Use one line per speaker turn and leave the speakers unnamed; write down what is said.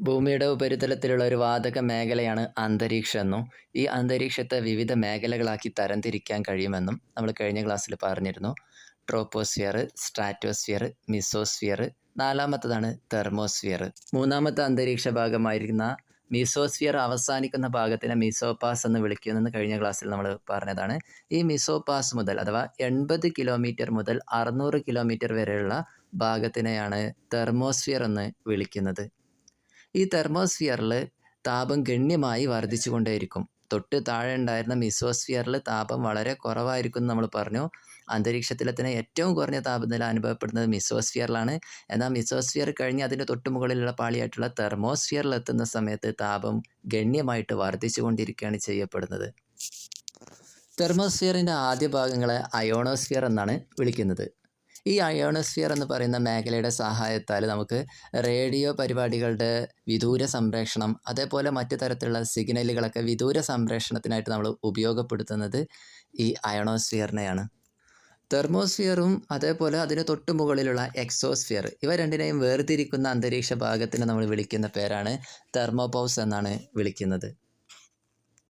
ഭൂമിയുടെ ഉപരിതലത്തിലുള്ള ഒരു വാതക മേഖലയാണ് അന്തരീക്ഷം എന്നും ഈ അന്തരീക്ഷത്തെ വിവിധ മേഖലകളാക്കി തരംതിരിക്കാൻ കഴിയുമെന്നും നമ്മൾ കഴിഞ്ഞ ക്ലാസ്സിൽ പറഞ്ഞിരുന്നു. ട്രോപ്പോസ്ഫിയർ, സ്ട്രാറ്റോസ്ഫിയർ, മിസോസ്ഫിയർ, നാലാമത്തതാണ് തെർമോസ്ഫിയർ. മൂന്നാമത്തെ അന്തരീക്ഷ ഭാഗമായിരുന്ന മിസോസ്ഫിയർ അവസാനിക്കുന്ന ഭാഗത്തിനെ മിസോപാസ് എന്ന് വിളിക്കുമെന്ന് കഴിഞ്ഞ ക്ലാസ്സിൽ നമ്മൾ പറഞ്ഞതാണ്. ഈ മിസോപാസ് മുതൽ അഥവാ 80 കിലോമീറ്റർ മുതൽ 600 കിലോമീറ്റർ വരെയുള്ള ഭാഗത്തിനെയാണ് തെർമോസ്ഫിയർ എന്ന് വിളിക്കുന്നത്. ഈ തെർമോസ്ഫിയറിൽ താപം ഗണ്യമായി വർദ്ധിച്ചു കൊണ്ടേയിരിക്കും. തൊട്ട് താഴെ ഉണ്ടായിരുന്ന മിസോസ്ഫിയറിൽ താപം വളരെ കുറവായിരിക്കും നമ്മൾ പറഞ്ഞു. അന്തരീക്ഷത്തിലെ തന്നെ ഏറ്റവും കുറഞ്ഞ താപനില അനുഭവപ്പെടുന്നത് മിസോസ്ഫിയറിലാണ്. എന്നാൽ മിസോസ്ഫിയർ കഴിഞ്ഞ് അതിൻ്റെ തൊട്ട് മുകളിലുള്ള പാളിയായിട്ടുള്ള തെർമോസ്ഫിയറിൽ എത്തുന്ന സമയത്ത് താപം ഗണ്യമായിട്ട് വർദ്ധിച്ചു കൊണ്ടിരിക്കുകയാണ് ചെയ്യപ്പെടുന്നത്. തെർമോസ്ഫിയറിൻ്റെ ആദ്യ ഭാഗങ്ങളെ അയോണോസ്ഫിയർ എന്നാണ് വിളിക്കുന്നത്. ഈ അയോണോസ്ഫിയർ എന്ന് പറയുന്ന മേഖലയുടെ സഹായത്താൽ നമുക്ക് റേഡിയോ പരിപാടികളുടെ വിദൂര സംപ്രേഷണം, അതേപോലെ മറ്റു തരത്തിലുള്ള സിഗ്നലുകളൊക്കെ വിദൂര സംപ്രേഷണത്തിനായിട്ട് നമ്മൾ ഉപയോഗപ്പെടുത്തുന്നത് ഈ അയോണോസ്ഫിയറിനെയാണ്. തെർമോസ്ഫിയറും അതേപോലെ അതിന് തൊട്ട് മുകളിലുള്ള എക്സോസ്ഫിയർ, ഇവ രണ്ടിനെയും വേർതിരിക്കുന്ന അന്തരീക്ഷ ഭാഗത്തിന് നമ്മൾ വിളിക്കുന്ന പേരാണ് തെർമോപൗസ് എന്നാണ് വിളിക്കുന്നത്.